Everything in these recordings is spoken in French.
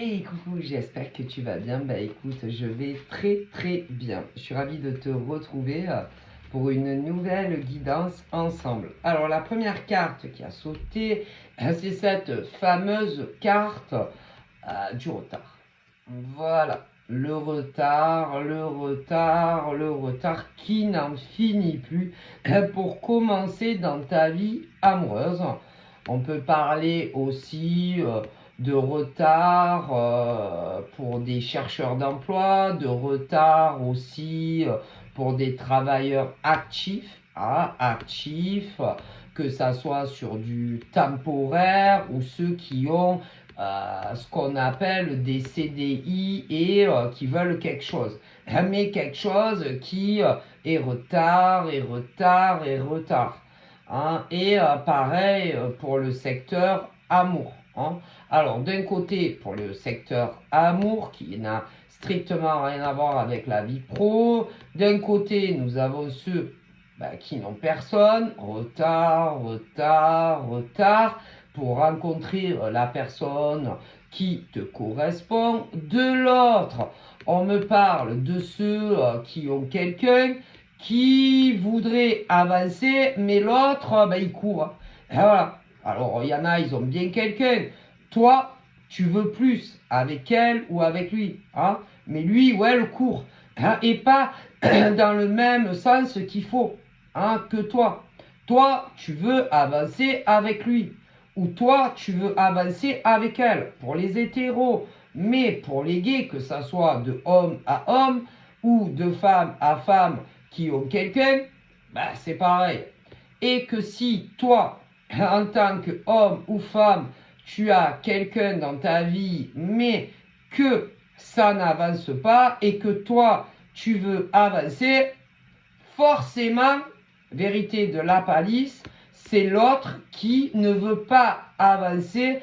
Hey coucou, j'espère que tu vas bien. Bah écoute, je vais très très bien. Je suis ravie de te retrouver pour une nouvelle guidance ensemble. Alors la première carte qui a sauté, c'est cette fameuse carte du retard. Voilà, le retard, le retard, le retard qui n'en finit plus pour commencer dans ta vie amoureuse. On peut parler aussi de retard pour des chercheurs d'emploi, de retard aussi pour des travailleurs actifs, actifs, que ça soit sur du temporaire ou ceux qui ont ce qu'on appelle des CDI et qui veulent quelque chose. Mais quelque chose qui est retard, et retard, et retard. Hein. Et pareil pour le secteur amour. Hein. Alors d'un côté pour le secteur amour qui n'a strictement rien à voir avec la vie pro. D'un côté nous avons ceux qui n'ont personne, retard, retard, retard, pour rencontrer la personne qui te correspond. De l'autre, on me parle de ceux qui ont quelqu'un qui voudrait avancer, mais l'autre, il court. Et voilà. Alors, il y en a, ils ont bien quelqu'un. Toi, tu veux plus avec elle ou avec lui. Hein? Mais lui ou elle court. Hein? Et pas dans le même sens qu'il faut que toi. Toi, tu veux avancer avec lui. Ou toi, tu veux avancer avec elle. Pour les hétéros. Mais pour les gays, que ça soit de homme à homme ou de femme à femme qui ont quelqu'un, c'est pareil. Et que si toi, en tant qu'homme ou femme, tu as quelqu'un dans ta vie, mais que ça n'avance pas et que toi, tu veux avancer, forcément, vérité de la palisse, c'est l'autre qui ne veut pas avancer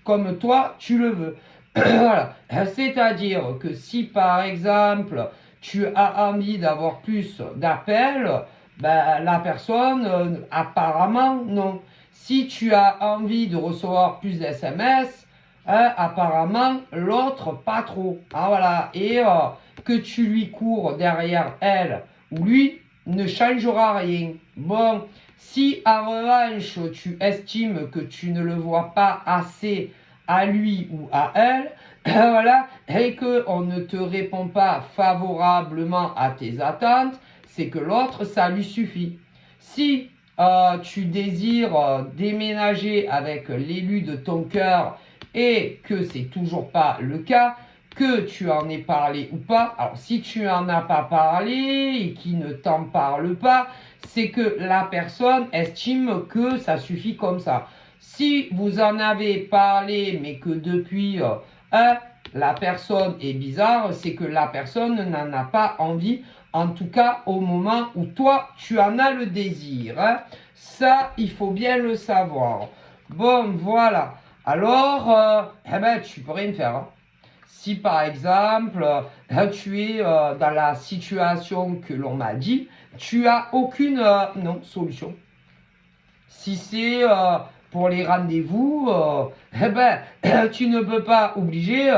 comme toi tu le veux. Voilà. C'est-à-dire que si par exemple tu as envie d'avoir plus d'appels, la personne apparemment non. Si tu as envie de recevoir plus d'SMS, apparemment l'autre pas trop. Voilà. Et que tu lui cours derrière elle ou lui ne changera rien. Bon, si en revanche tu estimes que tu ne le vois pas assez à lui ou à elle, voilà, et qu'on ne te répond pas favorablement à tes attentes, c'est que l'autre, ça lui suffit. Si tu désires déménager avec l'élu de ton cœur et que c'est toujours pas le cas, que tu en aies parlé ou pas, alors si tu n'en as pas parlé et qu'il ne t'en parle pas, c'est que la personne estime que ça suffit comme ça. Si vous en avez parlé mais que depuis la personne est bizarre, c'est que la personne n'en a pas envie, en tout cas au moment où toi tu en as le désir. Hein. Ça, il faut bien le savoir. Bon, voilà. Alors, tu peux rien faire. Hein. Si par exemple, tu es dans la situation que l'on m'a dit, tu as aucune solution. Si c'est pour les rendez-vous, tu ne peux pas obliger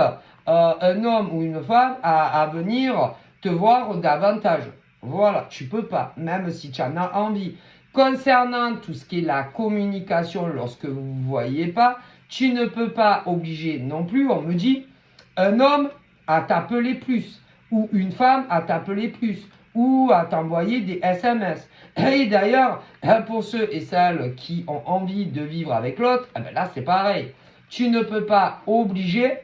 un homme ou une femme à venir te voir davantage. Voilà, tu peux pas, même si tu en as envie. Concernant tout ce qui est la communication lorsque vous ne vous voyez pas, tu ne peux pas obliger non plus, on me dit, un homme à t'appeler plus, ou une femme à t'appeler plus, ou à t'envoyer des SMS. Et d'ailleurs, pour ceux et celles qui ont envie de vivre avec l'autre, là c'est pareil. Tu ne peux pas obliger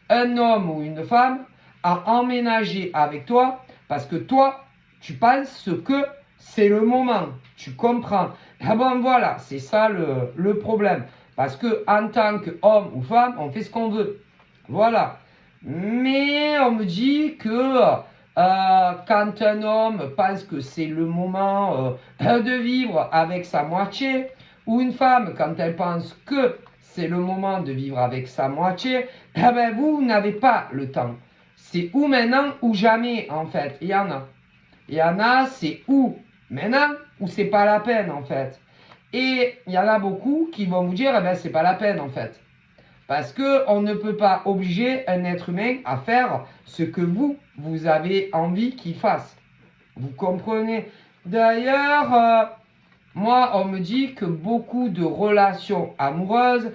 un homme ou une femme à emménager avec toi parce que toi, tu penses que c'est le moment. Tu comprends. Bon voilà, c'est ça le problème. Parce que en tant qu'homme ou femme, on fait ce qu'on veut. Voilà. Mais on me dit que quand un homme pense que c'est le moment de vivre avec sa moitié, ou une femme quand elle pense que c'est le moment de vivre avec sa moitié, vous n'avez pas le temps. C'est ou maintenant ou jamais en fait. Il y en a. Il y en a, c'est ou maintenant ou c'est pas la peine en fait. Et il y en a beaucoup qui vont vous dire, c'est pas la peine en fait. Parce qu'on ne peut pas obliger un être humain à faire ce que vous avez envie qu'il fasse. Vous comprenez? D'ailleurs, moi, on me dit que beaucoup de relations amoureuses,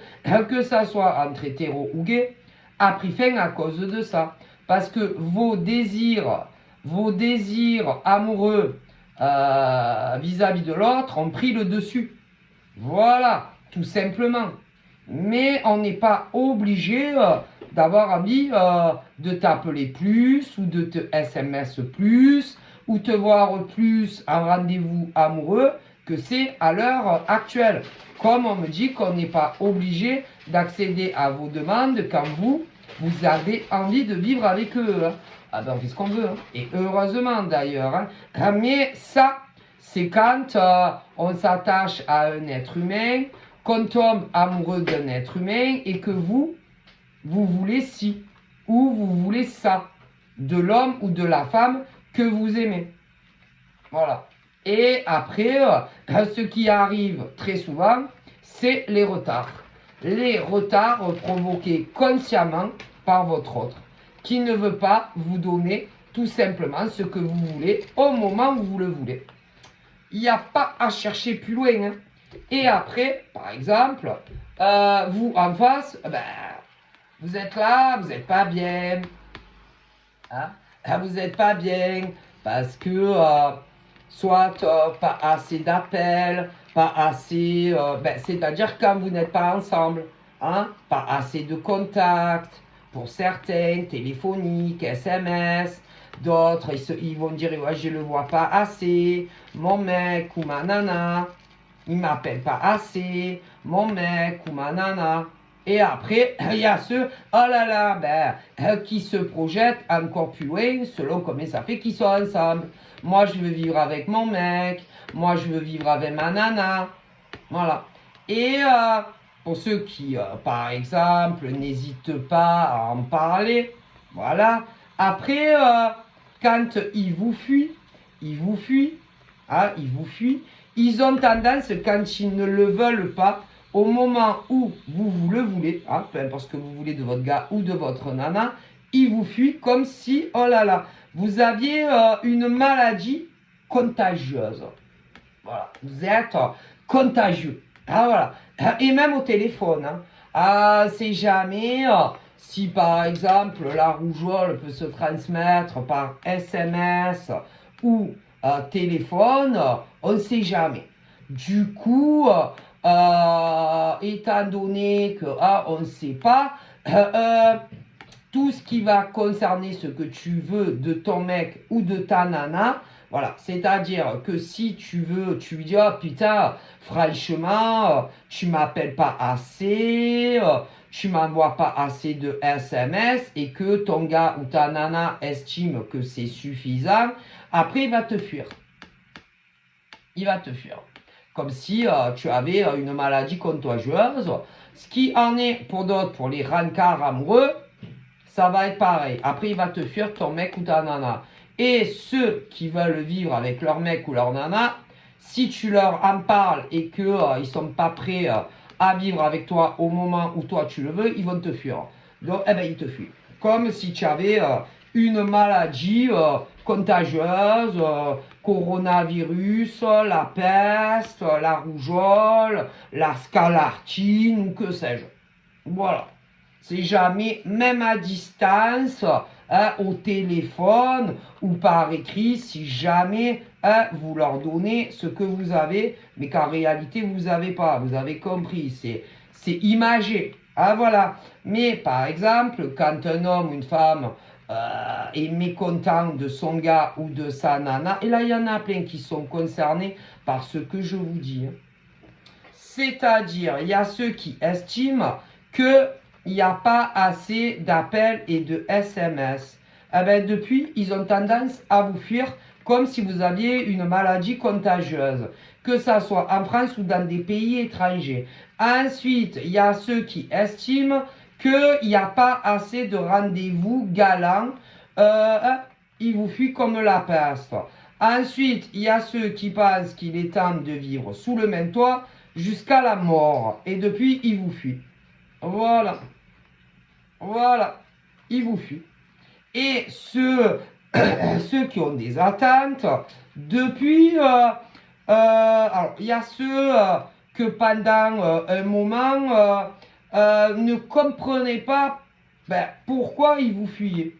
que ça soit entre hétéros ou gays, a pris fin à cause de ça. Parce que vos désirs amoureux vis-à-vis de l'autre ont pris le dessus. Voilà, tout simplement. Mais on n'est pas obligé d'avoir envie de t'appeler plus ou de te SMS plus ou te voir plus en rendez-vous amoureux que c'est à l'heure actuelle. Comme on me dit qu'on n'est pas obligé d'accéder à vos demandes quand vous avez envie de vivre avec eux. Hein. Ah ben on fait ce qu'on veut. Hein. Et heureusement d'ailleurs. Hein. Mais ça, c'est quand on s'attache à un être humain, qu'on tombe amoureux d'un être humain et que vous voulez ci ou vous voulez ça de l'homme ou de la femme que vous aimez. Voilà. Et après, ce qui arrive très souvent, c'est les retards. Les retards provoqués consciemment par votre autre, qui ne veut pas vous donner tout simplement ce que vous voulez au moment où vous le voulez. Il n'y a pas à chercher plus loin. Hein. Et après, par exemple, vous en face, vous êtes là, vous n'êtes pas bien. Hein? Vous n'êtes pas bien parce que soit pas assez d'appels, pas assez, c'est-à-dire quand vous n'êtes pas ensemble, hein? Pas assez de contacts pour certains, téléphoniques, SMS. D'autres, ils vont dire, ouais, je ne le vois pas assez, mon mec ou ma nana, il ne m'appelle pas assez, mon mec ou ma nana. Et après, il y a ceux, oh là là, qui se projettent encore plus loin selon comment ça fait qu'ils sont ensemble. Moi, je veux vivre avec mon mec, moi, je veux vivre avec ma nana. Voilà. Et pour ceux qui, par exemple, n'hésitent pas à en parler, voilà. Après, quand ils vous fuient, hein, ils ont tendance, quand ils ne le veulent pas, au moment où vous le voulez, hein, peu importe ce que vous voulez de votre gars ou de votre nana, ils vous fuient comme si, oh là là, vous aviez une maladie contagieuse. Voilà, vous êtes contagieux. Ah, voilà. Et même au téléphone. Hein. Ah, c'est jamais si par exemple la rougeole peut se transmettre par SMS ou téléphone, on ne sait jamais. Du coup, étant donné que on ne sait pas, tout ce qui va concerner ce que tu veux de ton mec ou de ta nana, voilà, c'est-à-dire que si tu veux, tu lui dis, oh putain, franchement, tu m'appelles pas assez, tu m'envoies pas assez de SMS et que ton gars ou ta nana estime que c'est suffisant, après il va te fuir. Il va te fuir. Comme si tu avais une maladie contagieuse. Ce qui en est pour d'autres, pour les rencarts amoureux, ça va être pareil. Après, il va te fuir ton mec ou ta nana. Et ceux qui veulent vivre avec leur mec ou leur nana, si tu leur en parles et qu'ils ne sont pas prêts à vivre avec toi au moment où toi tu le veux, ils vont te fuir. Donc, ils te fuient. Comme si tu avais une maladie contagieuse, coronavirus, la peste, la rougeole, la scarlatine ou que sais-je. Voilà. C'est jamais, même à distance, hein, au téléphone ou par écrit, si jamais vous leur donnez ce que vous avez, mais qu'en réalité vous n'avez pas. Vous avez compris, c'est imagé. Ah voilà. Mais par exemple, quand un homme ou une femme est mécontent de son gars ou de sa nana, et là il y en a plein qui sont concernés par ce que je vous dis. Hein. C'est-à-dire, il y a ceux qui estiment qu'il n'y a pas assez d'appels et de SMS. Depuis, ils ont tendance à vous fuir comme si vous aviez une maladie contagieuse, que ce soit en France ou dans des pays étrangers. Ensuite, il y a ceux qui estiment qu'il n'y a pas assez de rendez-vous galants. Ils vous fuient comme la peste. Ensuite, il y a ceux qui pensent qu'il est temps de vivre sous le même toit jusqu'à la mort. Et depuis, ils vous fuient. Voilà. Voilà, ils vous fuient. Et ceux qui ont des attentes, depuis, alors il y a ceux que pendant un moment ne comprenaient pas pourquoi ils vous fuyaient.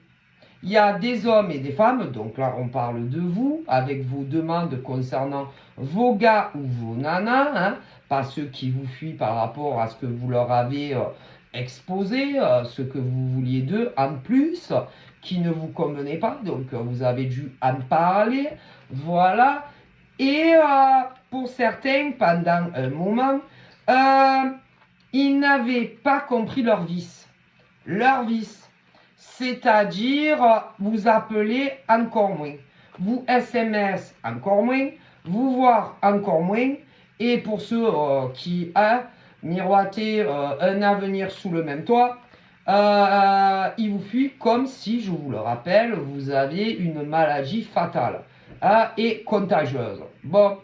Il y a des hommes et des femmes, donc là on parle de vous, avec vos demandes concernant vos gars ou vos nanas, hein, pas ceux qui vous fuient par rapport à ce que vous leur avez exposé, ce que vous vouliez d'eux en plus, qui ne vous convenait pas, donc vous avez dû en parler, voilà. Et pour certains, pendant un moment, ils n'avaient pas compris leur vice. Leur vice. C'est-à-dire, vous appelez encore moins, vous SMS encore moins, vous voir encore moins, et pour ceux qui ont miroité un avenir sous le même toit, ils vous fuient comme si, je vous le rappelle, vous aviez une maladie fatale et contagieuse. Bon,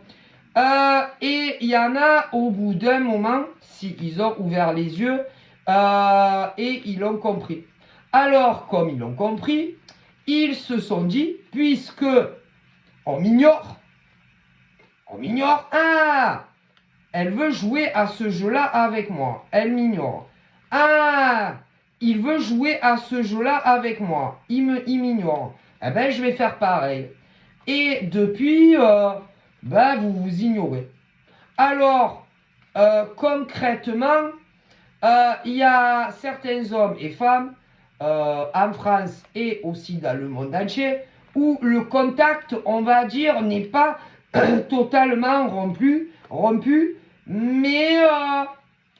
et il y en a au bout d'un moment, s'ils ont ouvert les yeux et ils l'ont compris. Alors, comme ils l'ont compris, ils se sont dit, puisque on m'ignore, ah, elle veut jouer à ce jeu-là avec moi, elle m'ignore. Ah, il veut jouer à ce jeu-là avec moi, il m'ignore. Eh ben, je vais faire pareil. Et depuis, vous vous ignorez. Alors, concrètement, il y a certains hommes et femmes en France et aussi dans le monde entier où le contact, on va dire, n'est pas totalement rompu, mais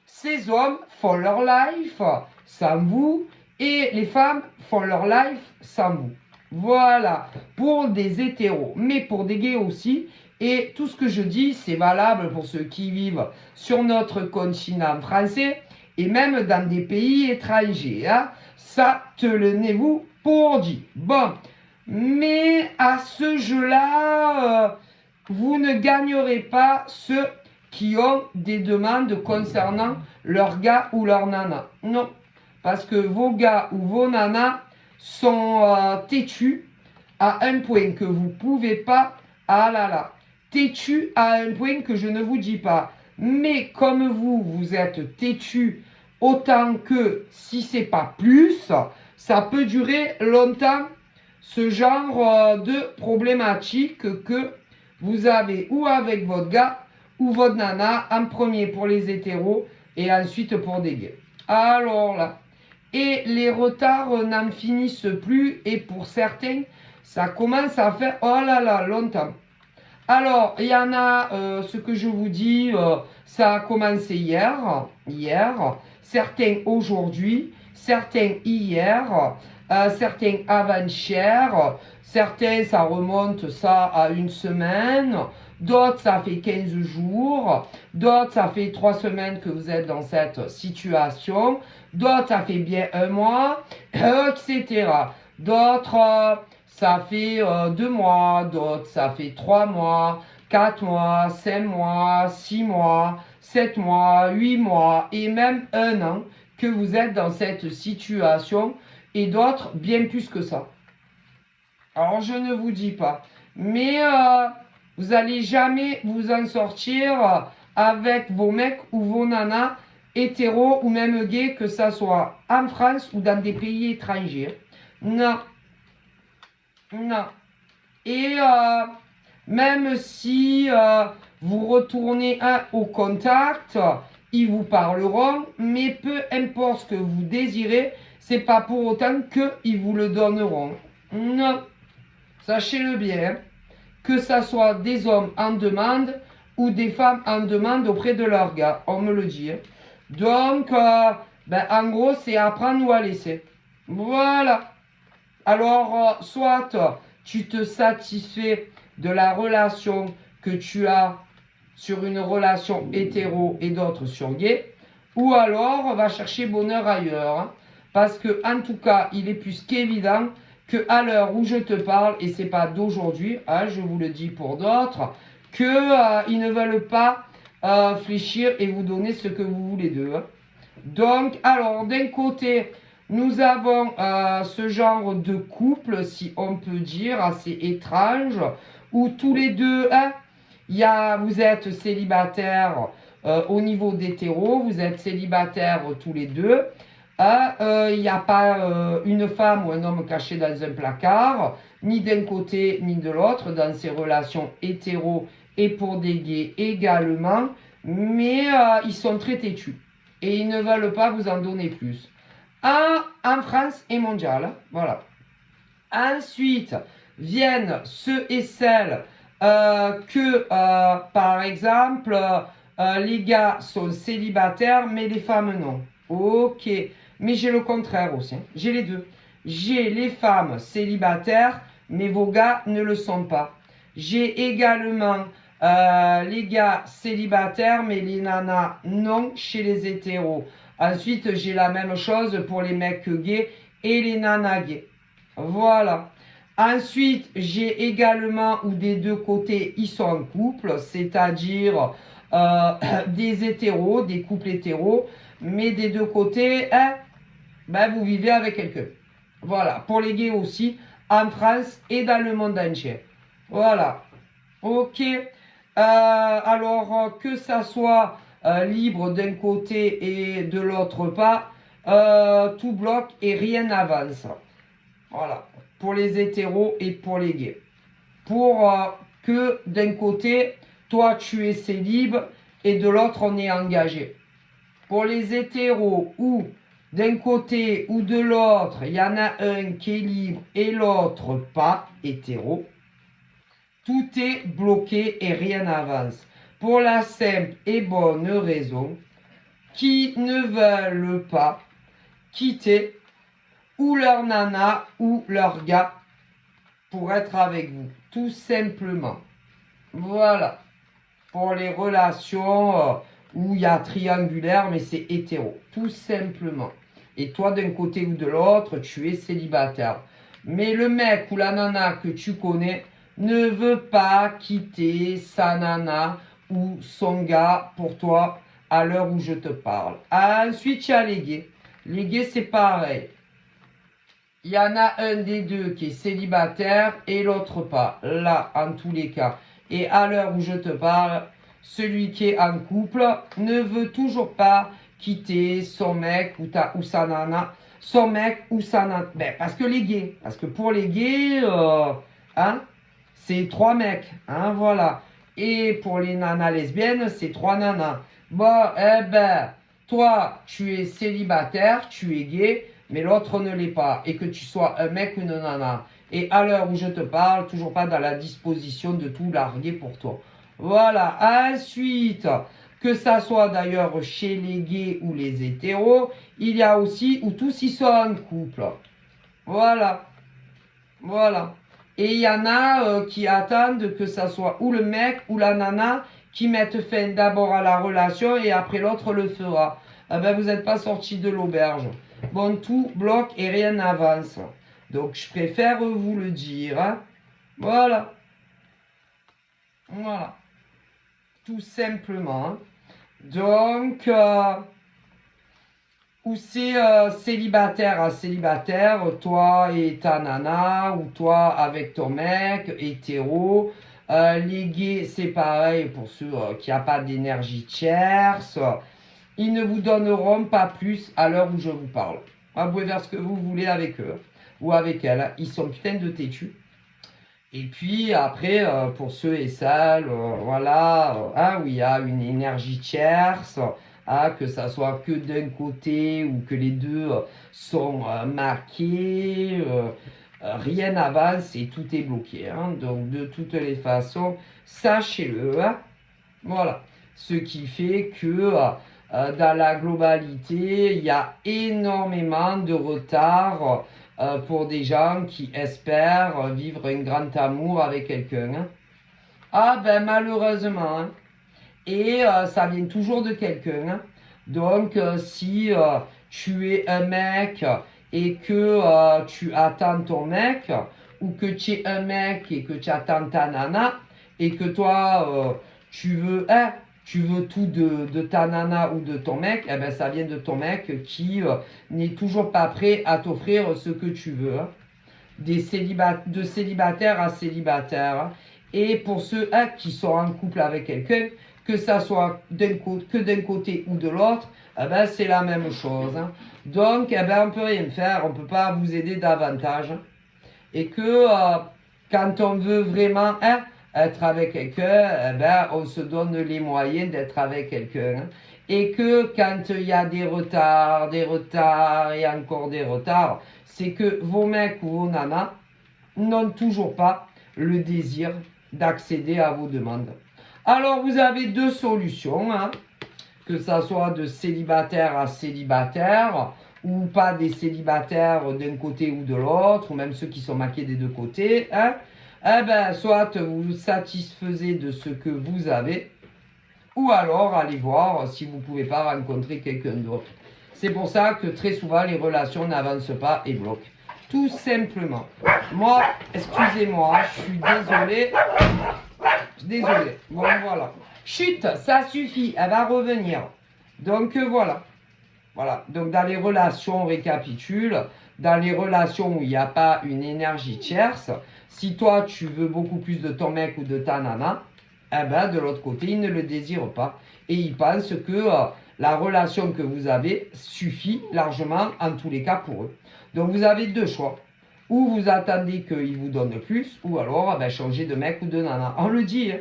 ces hommes font leur life sans vous et les femmes font leur life sans vous. Voilà, pour des hétéros, mais pour des gays aussi. Et tout ce que je dis, c'est valable pour ceux qui vivent sur notre continent français et même dans des pays étrangers. Hein. Ça, tenez-vous pour dit. Bon, mais à ce jeu-là, vous ne gagnerez pas ceux qui ont des demandes concernant leur gars ou leur nana. Non, parce que vos gars ou vos nanas sont têtus à un point que vous ne pouvez pas. Ah là là, têtus à un point que je ne vous dis pas. Mais comme vous êtes têtus autant que si c'est pas plus, ça peut durer longtemps ce genre de problématique que vous avez ou avec votre gars ou votre nana, en premier pour les hétéros et ensuite pour des gays. Alors là, et les retards n'en finissent plus et pour certains, ça commence à faire oh là là longtemps. Alors, il y en a, ce que je vous dis, ça a commencé hier, certains aujourd'hui, certains hier, certains avant-hier, certains ça remonte ça à une semaine, d'autres ça fait 15 jours, d'autres ça fait 3 semaines que vous êtes dans cette situation, d'autres ça fait bien un mois, etc. D'autres... ça fait 2 mois, d'autres ça fait 3 mois, 4 mois, 5 mois, 6 mois, 7 mois, 8 mois et même 1 an que vous êtes dans cette situation et d'autres bien plus que ça. Alors je ne vous dis pas, mais vous n'allez jamais vous en sortir avec vos mecs ou vos nanas hétéros ou même gays, que ça soit en France ou dans des pays étrangers. Non. Non. Et même si vous retournez au contact, ils vous parleront, mais peu importe ce que vous désirez, c'est pas pour autant qu'ils vous le donneront. Non. Sachez-le bien, que ça soit des hommes en demande ou des femmes en demande auprès de leur gars, on me le dit. Donc, en gros, c'est à prendre ou à laisser. Voilà. Alors, soit tu te satisfais de la relation que tu as sur une relation hétéro et d'autres sur gay, ou alors va chercher bonheur ailleurs. Hein, parce que, en tout cas, il est plus qu'évident qu'à l'heure où je te parle, et c'est pas d'aujourd'hui, hein, je vous le dis pour d'autres, qu'ils ne veulent pas fléchir et vous donner ce que vous voulez d'eux. Hein. Donc, alors, d'un côté, Nous avons ce genre de couple, si on peut dire, assez étrange, où tous les deux, hein, vous êtes célibataires au niveau d'hétéro, vous êtes célibataires tous les deux. Il n'y a pas une femme ou un homme caché dans un placard, ni d'un côté ni de l'autre, dans ces relations hétéro et pour des gays également, mais ils sont très têtus et ils ne veulent pas vous en donner plus. En France et mondial, voilà. Ensuite viennent ceux et celles par exemple, les gars sont célibataires, mais les femmes non. Ok, mais j'ai le contraire aussi, hein. J'ai les deux. J'ai les femmes célibataires, mais vos gars ne le sont pas. J'ai également les gars célibataires, mais les nanas non chez les hétéros. Ensuite, j'ai la même chose pour les mecs gays et les nanas gays. Voilà. Ensuite, j'ai également, où des deux côtés, ils sont en couple, c'est-à-dire des hétéros, des couples hétéros, mais des deux côtés, hein, ben, vous vivez avec quelqu'un. Voilà. Pour les gays aussi, en France et dans le monde entier. Voilà. Ok. Alors, que ça soit libre d'un côté et de l'autre pas, tout bloque et rien n'avance. Voilà. Pour les hétéros et pour les gays. Pour que d'un côté, toi tu es célib et de l'autre on est engagé. Pour les hétéros où d'un côté ou de l'autre, il y en a un qui est libre et l'autre pas hétéro, tout est bloqué et rien n'avance. Pour la simple et bonne raison qui ne veulent pas quitter ou leur nana ou leur gars pour être avec vous, tout simplement. Voilà. Pour les relations où il y a triangulaire, mais c'est hétéro, tout simplement. Et toi, d'un côté ou de l'autre, tu es célibataire. Mais le mec ou la nana que tu connais ne veut pas quitter sa nana ou son gars pour toi à l'heure où je te parle. Ensuite, il y a les gays. Les gays, c'est pareil. Il y en a un des deux qui est célibataire et l'autre pas. Là, en tous les cas. Et à l'heure où je te parle, celui qui est en couple ne veut toujours pas quitter son mec ou sa nana. Son mec ou sa nana. Ben, parce que les gays. Parce que pour les gays, hein, c'est 3 mecs. Hein, voilà. Et pour les nanas lesbiennes, c'est 3 nanas. Bon, eh ben, toi, tu es célibataire, tu es gay, mais l'autre ne l'est pas, et que tu sois un mec ou une nana. Et à l'heure où je te parle, toujours pas dans la disposition de tout larguer pour toi. Voilà. Ensuite, que ça soit d'ailleurs chez les gays ou les hétéros, il y a aussi où tous ils sont en couple. Voilà. Voilà. Et il y en a qui attendent que ça soit ou le mec ou la nana qui mettent fin d'abord à la relation et après l'autre le fera. Eh ben, vous n'êtes pas sorti de l'auberge. Bon, tout bloque et rien n'avance. Donc, je préfère vous le dire. Hein. Voilà. Voilà. Tout simplement. Donc, ou c'est célibataire à célibataire, toi et ta nana, ou toi avec ton mec, hétéro. Les gays, c'est pareil pour ceux qui n'ont pas d'énergie tierce. Ils ne vous donneront pas plus à l'heure où je vous parle. Vous pouvez faire ce que vous voulez avec eux ou avec elles. Ils sont putain de têtus. Et puis après, pour ceux et celles, voilà, hein, où il y a une énergie tierce, hein, que ça soit que d'un côté ou que les deux sont marqués, rien n'avance et tout est bloqué. Hein. Donc de toutes les façons, sachez-le. Hein. Voilà. Ce qui fait que dans la globalité, il y a énormément de retard pour des gens qui espèrent vivre un grand amour avec quelqu'un. Hein. Ah ben malheureusement. Hein. Et ça vient toujours de quelqu'un. Hein. Donc si tu es un mec et que tu attends ton mec, ou que tu es un mec et que tu attends ta nana, et que toi tu veux, hein, tu veux tout de ta nana ou de ton mec, eh ben ça vient de ton mec qui n'est toujours pas prêt à t'offrir ce que tu veux. Hein. De célibataire à célibataire. Et pour ceux qui sont en couple avec quelqu'un, que ça soit d'un côté ou de l'autre, eh ben, c'est la même chose. Hein. Donc, eh ben, on ne peut rien faire, on ne peut pas vous aider davantage. Et que quand on veut vraiment être avec quelqu'un, eh ben, on se donne les moyens d'être avec quelqu'un. Hein. Et que quand il y a des retards et encore des retards, c'est que vos mecs ou vos nanas n'ont toujours pas le désir d'accéder à vos demandes. Alors vous avez deux solutions, hein, que ça soit de célibataire à célibataire, ou pas des célibataires d'un côté ou de l'autre, ou même ceux qui sont maqués des deux côtés. Hein. Eh ben, soit vous vous satisfaisez de ce que vous avez, ou alors allez voir si vous ne pouvez pas rencontrer quelqu'un d'autre. C'est pour ça que très souvent les relations n'avancent pas et bloquent. Tout simplement. Moi, excusez-moi, je suis désolé. Désolé. Bon, voilà. Chut, ça suffit, elle va revenir. Donc, voilà. Voilà. Donc, dans les relations, on récapitule. Dans les relations où il n'y a pas une énergie tierce, si toi, tu veux beaucoup plus de ton mec ou de ta nana, eh ben, de l'autre côté, il ne le désire pas. Et il pense que la relation que vous avez suffit largement, en tous les cas, pour eux. Donc, vous avez deux choix. Ou vous attendez qu'il vous donne plus, ou alors ben, changer de mec ou de nana. On le dit, hein.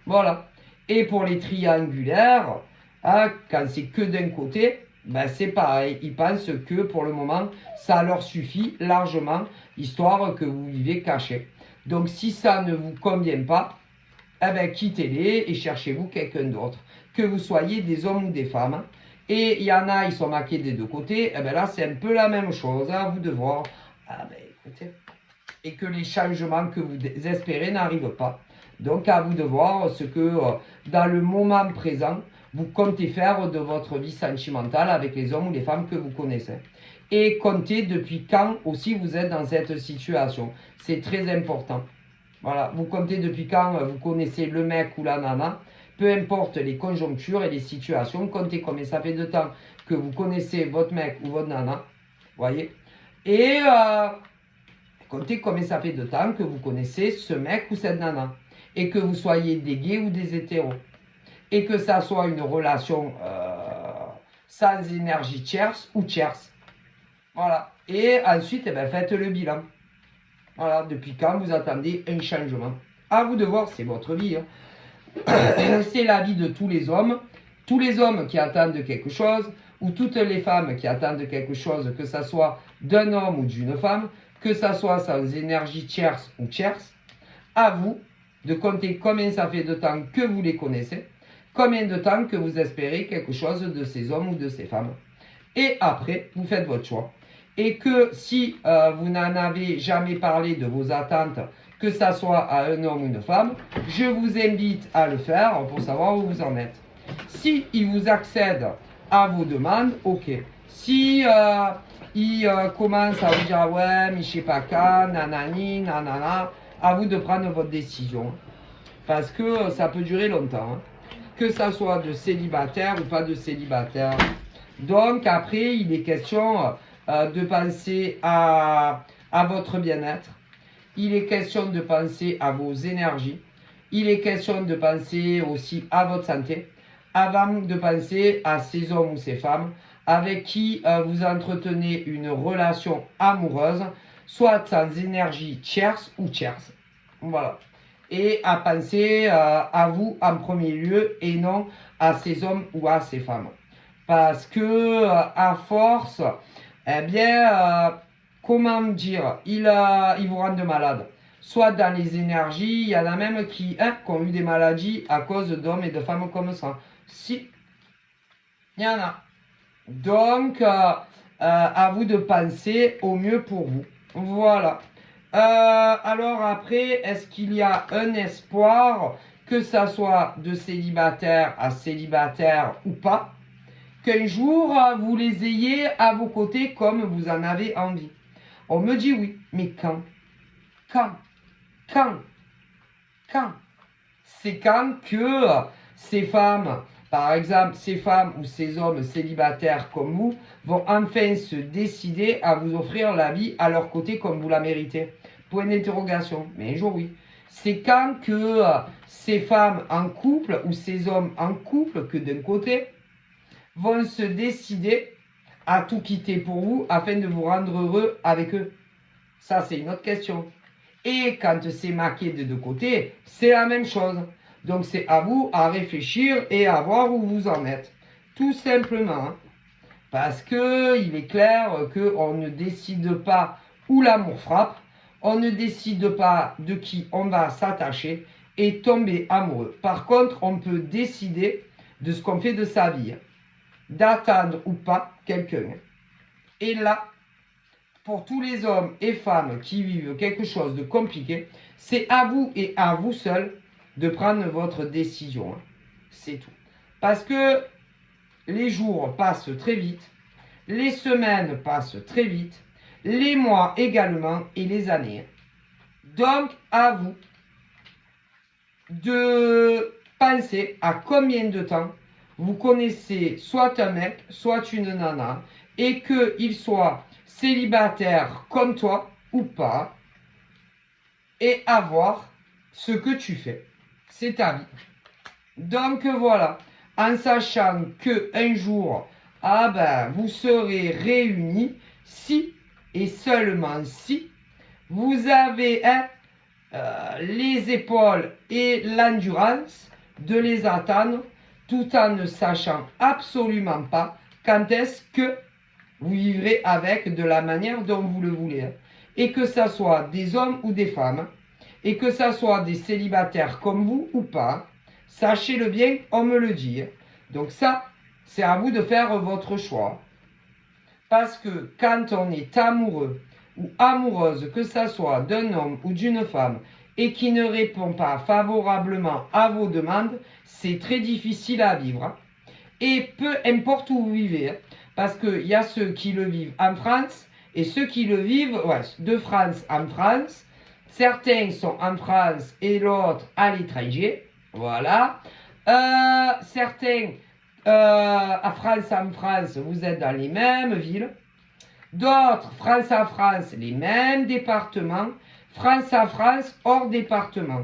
Voilà. Et pour les triangulaires, hein, quand c'est que d'un côté, ben c'est pareil. Ils pensent que pour le moment, ça leur suffit largement, histoire que vous vivez caché. Donc si ça ne vous convient pas, eh ben, quittez-les et cherchez-vous quelqu'un d'autre. Que vous soyez des hommes ou des femmes. Et il y en a, ils sont maqués des deux côtés. Eh ben là, c'est un peu la même chose. À vous de voir. Ah ben, écoutez. Et que les changements que vous espérez n'arrivent pas. Donc, à vous de voir ce que, dans le moment présent, vous comptez faire de votre vie sentimentale avec les hommes ou les femmes que vous connaissez. Et comptez depuis quand aussi vous êtes dans cette situation. C'est très important. Voilà, vous comptez depuis quand vous connaissez le mec ou la nana. Peu importe les conjonctures et les situations, comptez combien ça fait de temps que vous connaissez votre mec ou votre nana. Voyez. Et comptez combien ça fait de temps que vous connaissez ce mec ou cette nana. Et que vous soyez des gays ou des hétéros. Et que ça soit une relation sans énergie tierce ou tierce. Voilà. Et ensuite, eh ben, faites le bilan. Voilà, depuis quand vous attendez un changement. À vous de voir, c'est votre vie. Hein. C'est la vie de tous les hommes. Tous les hommes qui attendent quelque chose, ou toutes les femmes qui attendent quelque chose, que ça soit d'un homme ou d'une femme, que ça soit sans énergie tierce ou tierce, à vous de compter combien ça fait de temps que vous les connaissez, combien de temps que vous espérez quelque chose de ces hommes ou de ces femmes. Et après, vous faites votre choix. Et que si vous n'en avez jamais parlé de vos attentes, que ça soit à un homme ou une femme, je vous invite à le faire pour savoir où vous en êtes. Si il vous accède à vos demandes, ok. Si il commence à vous dire ouais, mais je sais pas quand, nanani, nanana, à vous de prendre votre décision. Parce que ça peut durer longtemps. Hein. Que ça soit de célibataire ou pas de célibataire. Donc après, il est question de penser à votre bien-être. Il est question de penser à vos énergies. Il est question de penser aussi à votre santé. Avant de penser à ces hommes ou ces femmes avec qui vous entretenez une relation amoureuse, soit sans énergie tierce ou tierce. Voilà. Et à penser à vous en premier lieu et non à ces hommes ou à ces femmes. Parce que à force, eh bien, comment dire, ils vous rendent malade. Soit dans les énergies, il y en a même qui ont eu des maladies à cause d'hommes et de femmes comme ça. Si, il y en a. Donc, à vous de penser au mieux pour vous. Voilà. Alors après, est-ce qu'il y a un espoir, que ça soit de célibataire à célibataire ou pas, qu'un jour vous les ayez à vos côtés comme vous en avez envie? On me dit oui, mais quand? Quand? Quand? Quand? C'est quand que ces femmes, par exemple, ces femmes ou ces hommes célibataires comme vous, vont enfin se décider à vous offrir la vie à leur côté comme vous la méritez. Point d'interrogation. Mais un jour, oui. C'est quand que ces femmes en couple ou ces hommes en couple que d'un côté vont se décider à tout quitter pour vous afin de vous rendre heureux avec eux. Ça, c'est une autre question. Et quand c'est marqué de deux côtés, c'est la même chose. Donc, c'est à vous à réfléchir et à voir où vous en êtes. Tout simplement. Parce que il est clair qu'on ne décide pas où l'amour frappe. On ne décide pas de qui on va s'attacher et tomber amoureux. Par contre, on peut décider de ce qu'on fait de sa vie. D'attendre ou pas quelqu'un. Et là, pour tous les hommes et femmes qui vivent quelque chose de compliqué, c'est à vous et à vous seul de prendre votre décision. C'est tout. Parce que les jours passent très vite, les semaines passent très vite, les mois également et les années. Donc, à vous de penser à combien de temps vous connaissez soit un mec, soit une nana, et qu'il soit célibataire comme toi ou pas, et à voir ce que tu fais. C'est ta vie. Donc voilà, en sachant que un jour, vous serez réunis si et seulement si vous avez les épaules et l'endurance de les attendre tout en ne sachant absolument pas quand est-ce que vous vivrez avec de la manière dont vous le voulez. Et que ça soit des hommes ou des femmes, et que ça soit des célibataires comme vous ou pas, sachez-le bien, on me le dit. Donc ça, c'est à vous de faire votre choix. Parce que quand on est amoureux ou amoureuse, que ça soit d'un homme ou d'une femme, et qui ne répond pas favorablement à vos demandes, c'est très difficile à vivre. Et peu importe où vous vivez, parce qu'il y a ceux qui le vivent en France et ceux qui le vivent de France en France. Certains sont en France et l'autre à l'étranger. Voilà. Certains à France en France, vous êtes dans les mêmes villes. D'autres, France à France, les mêmes départements. France à France, hors département.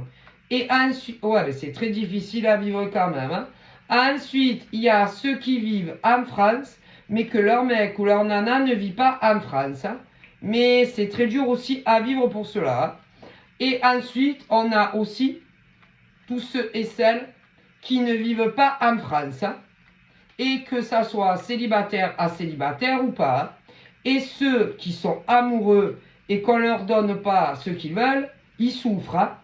Et ensuite, c'est très difficile à vivre quand même. Hein. Ensuite, il y a ceux qui vivent en France, mais que leur mec ou leur nana ne vit pas en France. Hein. Mais c'est très dur aussi à vivre pour cela. Hein. Et ensuite, on a aussi tous ceux et celles qui ne vivent pas en France. Hein. Et que ça soit célibataire à célibataire ou pas. Hein. Et ceux qui sont amoureux et qu'on ne leur donne pas ce qu'ils veulent, ils souffrent. Hein.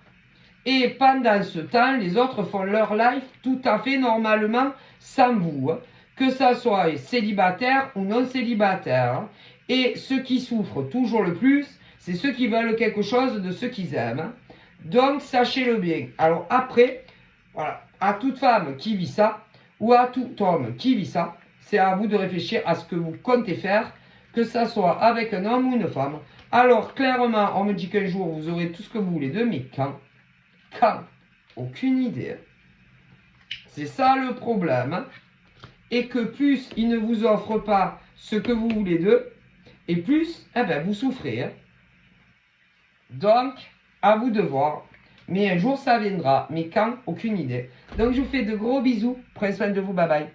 Et pendant ce temps, les autres font leur life tout à fait normalement sans vous. Hein. Que ça soit célibataire ou non célibataire. Hein. Et ceux qui souffrent toujours le plus, c'est ceux qui veulent quelque chose de ce qu'ils aiment. Hein. Donc, sachez-le bien. Alors après, voilà, à toute femme qui vit ça, ou à tout homme qui vit ça, c'est à vous de réfléchir à ce que vous comptez faire, que ça soit avec un homme ou une femme. Alors, clairement, on me dit qu'un jour, vous aurez tout ce que vous voulez d'eux, mais quand? Quand? Aucune idée. C'est ça le problème. Et que plus ils ne vous offrent pas ce que vous voulez d'eux, et plus, vous souffrez. Donc, à vous de voir. Mais un jour, ça viendra. Mais quand? Aucune idée. Donc, je vous fais de gros bisous. Prenez soin de vous. Bye bye.